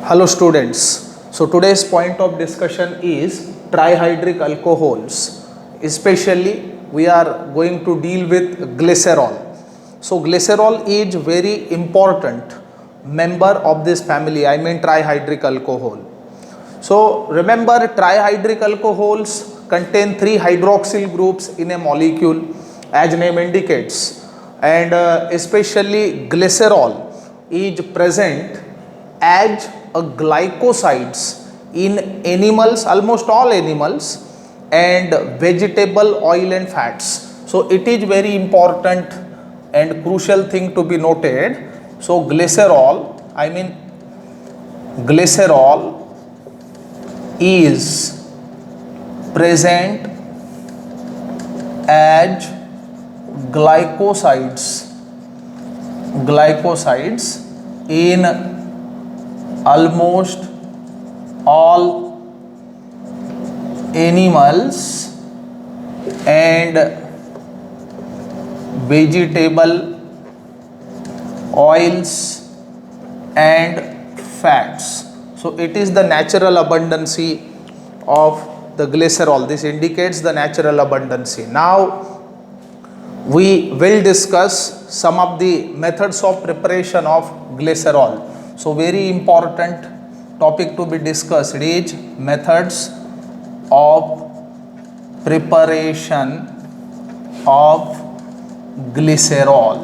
Hello students. So today's point of discussion is trihydric alcohols. Especially we are going to deal with glycerol. So glycerol is very important member of this family, I mean trihydric alcohol. So remember, trihydric alcohols contain three hydroxyl groups in a molecule as name indicates, and especially glycerol is present as a glycosides in animals, almost all animals, and vegetable oil and fats. So it is very important and crucial thing to be noted. So glycerol is present as glycosides in almost all animals and vegetable oils and fats. So it is the natural abundancy of the glycerol. This indicates the natural abundancy. Now we will discuss some of the methods of preparation of glycerol. So very important topic to be discussed is methods of preparation of glycerol.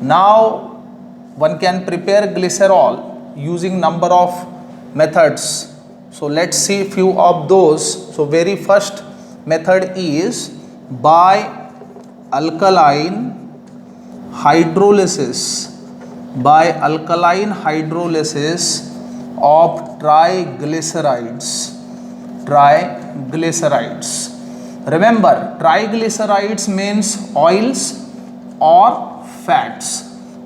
Now one can prepare glycerol using number of methods. So let's see few of those. So very first method is by alkaline hydrolysis of triglycerides. Remember, triglycerides means oils or fats.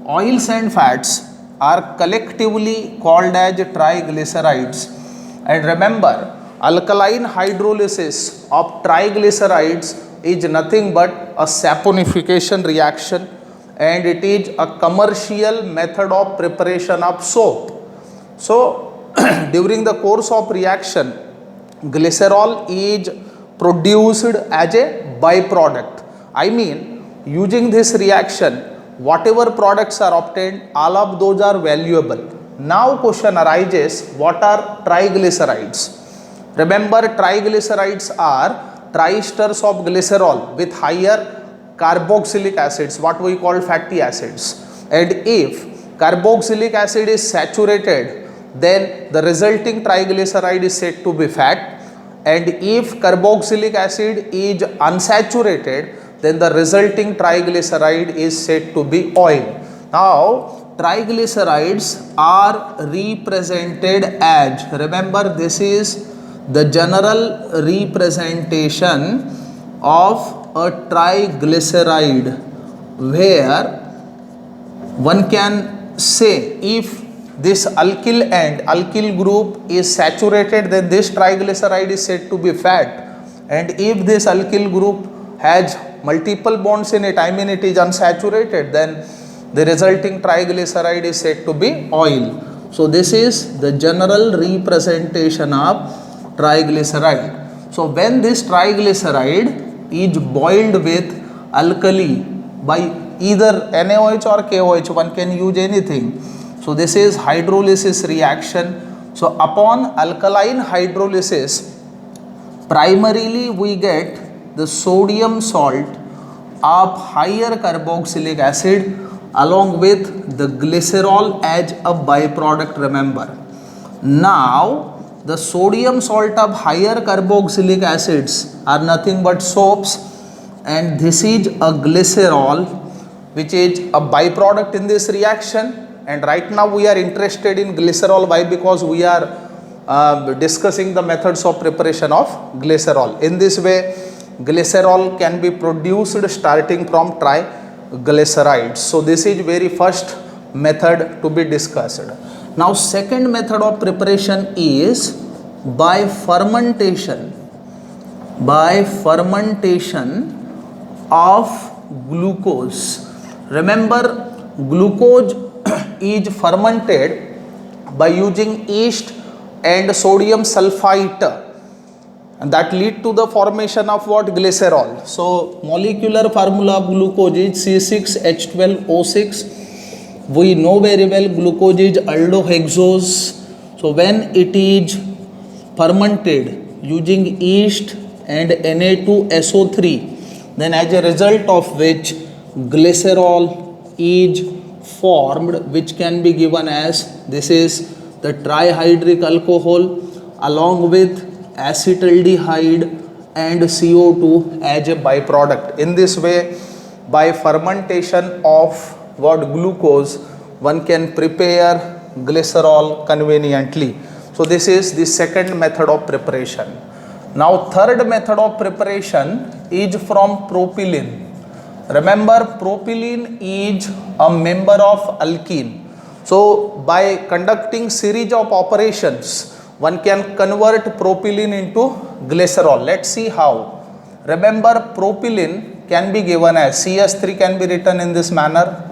Oils and fats are collectively called as triglycerides. And remember, alkaline hydrolysis of triglycerides is nothing but a saponification reaction, and it is a commercial method of preparation of soap. So during the course of reaction, glycerol is produced as a byproduct. I mean, using this reaction, whatever products are obtained, all of those are valuable. Now question arises, what are triglycerides? Remember, triglycerides are triesters of glycerol with higher carboxylic acids, what we call fatty acids. And if carboxylic acid is saturated, then the resulting triglyceride is said to be fat. And if carboxylic acid is unsaturated, then the resulting triglyceride is said to be oil. Now triglycerides are represented as, remember, this is the general representation of a triglyceride, where one can say if this alkyl end, alkyl group is saturated, then this triglyceride is said to be fat. And if this alkyl group has multiple bonds in it, I mean it is unsaturated, then the resulting triglyceride is said to be oil. So this is the general representation of triglyceride. So when this triglyceride is boiled with alkali by either NaOH or KOH, one can use anything. So this is hydrolysis reaction. So upon alkaline hydrolysis, primarily we get the sodium salt of higher carboxylic acid along with the glycerol as a byproduct, remember. Now the sodium salt of higher carboxylic acids are nothing but soaps, and this is a glycerol which is a byproduct in this reaction. And right now we are interested in glycerol. Why? Because we are discussing the methods of preparation of glycerol. In this way, glycerol can be produced starting from triglycerides. So this is very first method to be discussed. Now second method of preparation is by fermentation of glucose. Remember, glucose is fermented by using yeast and sodium sulfite, and that lead to the formation of what? Glycerol. So molecular formula of glucose is C6H12O6. We know very well glucose is aldohexose. So when it is fermented using yeast and Na2SO3, then as a result of which glycerol is formed, which can be given as, this is the trihydric alcohol along with acetaldehyde and CO2 as a byproduct. In this way, by fermentation of what? Glucose, one can prepare glycerol conveniently. So this is the second method of preparation. Now third method of preparation is from propylene. Remember, propylene is a member of alkene. So by conducting series of operations, one can convert propylene into glycerol. Let's see how. Remember, propylene can be given as CH3 can be written in this manner,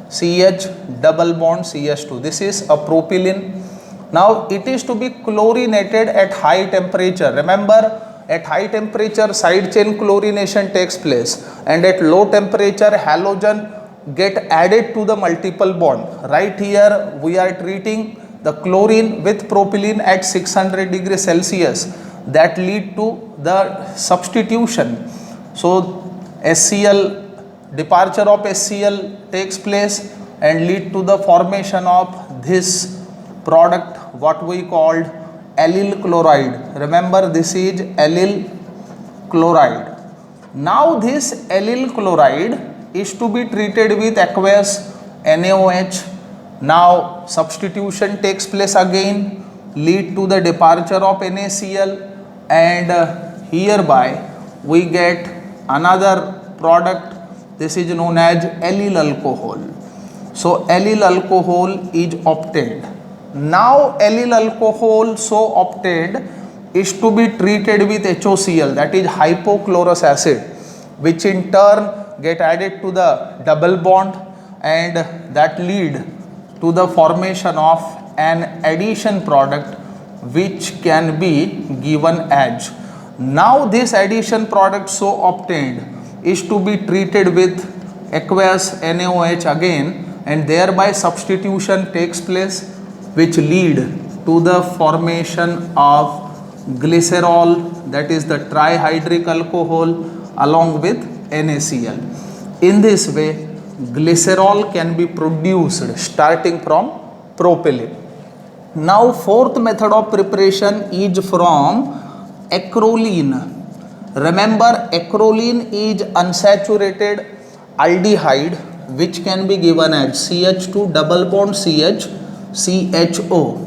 CH double bond CH2. This is a propylene. Now it is to be chlorinated at high temperature. Remember, at high temperature side chain chlorination takes place, and at low temperature halogen get added to the multiple bond. Right here we are treating the chlorine with propylene at 600 degrees Celsius. That lead to the substitution. So HCl, departure of HCl takes place and lead to the formation of this product, what we called allyl chloride. Remember, this is allyl chloride. Now this allyl chloride is to be treated with aqueous NaOH. Now substitution takes place again, lead to the departure of NaCl, and hereby we get another product. This is known as allyl alcohol. So allyl alcohol is obtained. Now allyl alcohol so obtained is to be treated with HOCl, that is hypochlorous acid, which in turn get added to the double bond, and that lead to the formation of an addition product which can be given as. Now this addition product so obtained is to be treated with aqueous NaOH again, and thereby substitution takes place, which lead to the formation of glycerol, that is the trihydric alcohol along with NaCl. In this way, glycerol can be produced starting from propylene. Now fourth method of preparation is from acrolein. Remember, acrolein is unsaturated aldehyde which can be given as CH2 double bond CH CHO.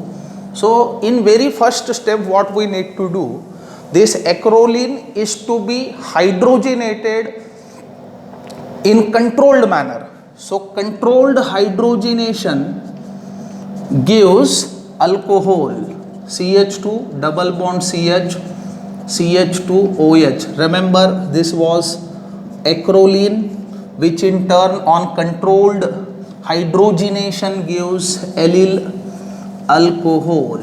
So in very first step, what we need to do, this acrolein is to be hydrogenated in controlled manner. So controlled hydrogenation gives alcohol CH2 double bond CH CH2OH. Remember, this was acrolein, which in turn on controlled hydrogenation gives allyl alcohol.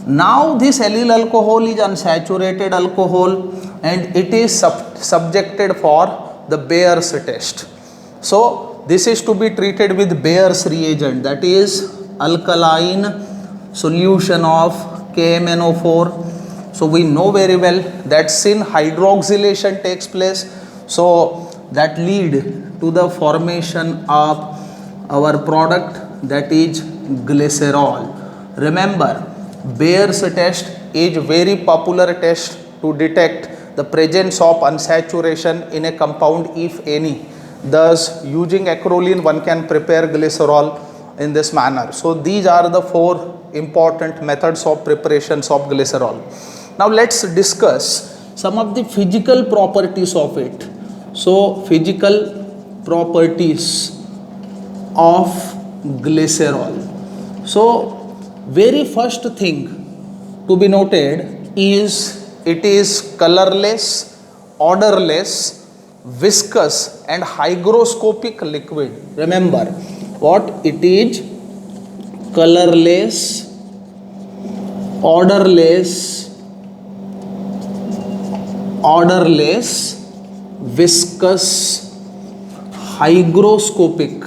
Now this allyl alcohol is unsaturated alcohol and it is subjected for the Bayer's test. So this is to be treated with Bayer's reagent, that is alkaline solution of KMnO4. So we know very well that syn hydroxylation takes place, so that lead to the formation of our product, that is glycerol. Remember, Bayer's test is very popular test to detect the presence of unsaturation in a compound, if any. Thus using acrolein one can prepare glycerol in this manner. So these are the four important methods of preparations of glycerol. Now let's discuss some of the physical properties of it. So physical properties of glycerol. So very first thing to be noted is it is colorless, odorless, viscous and hygroscopic liquid. Remember what it is: colorless, orderless, viscous, hygroscopic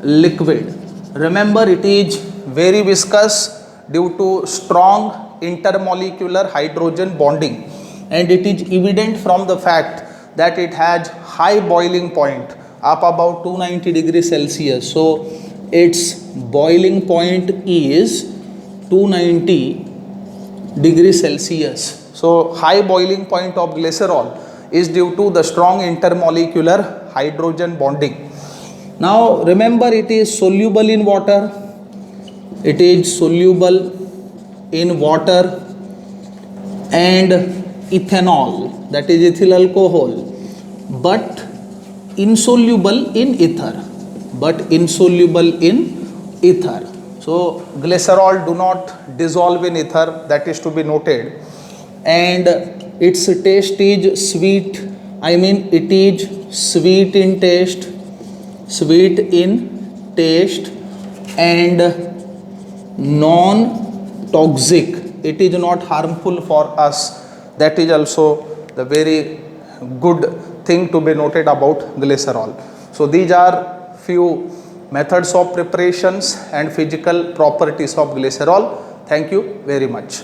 liquid. Remember, it is very viscous due to strong intermolecular hydrogen bonding, and it is evident from the fact that it has high boiling point up about 290 degrees Celsius. So its boiling point is 290 degrees Celsius. So high boiling point of glycerol is due to the strong intermolecular hydrogen bonding. Now remember, it is soluble in water. It is soluble in water and ethanol, that is ethyl alcohol, but insoluble in ether. So glycerol do not dissolve in ether, that is to be noted, and its taste is sweet. I mean, it is sweet in taste and non-toxic. It is not harmful for us. That is also the very good thing to be noted about glycerol. So these are few methods of preparations and physical properties of glycerol. Thank you very much.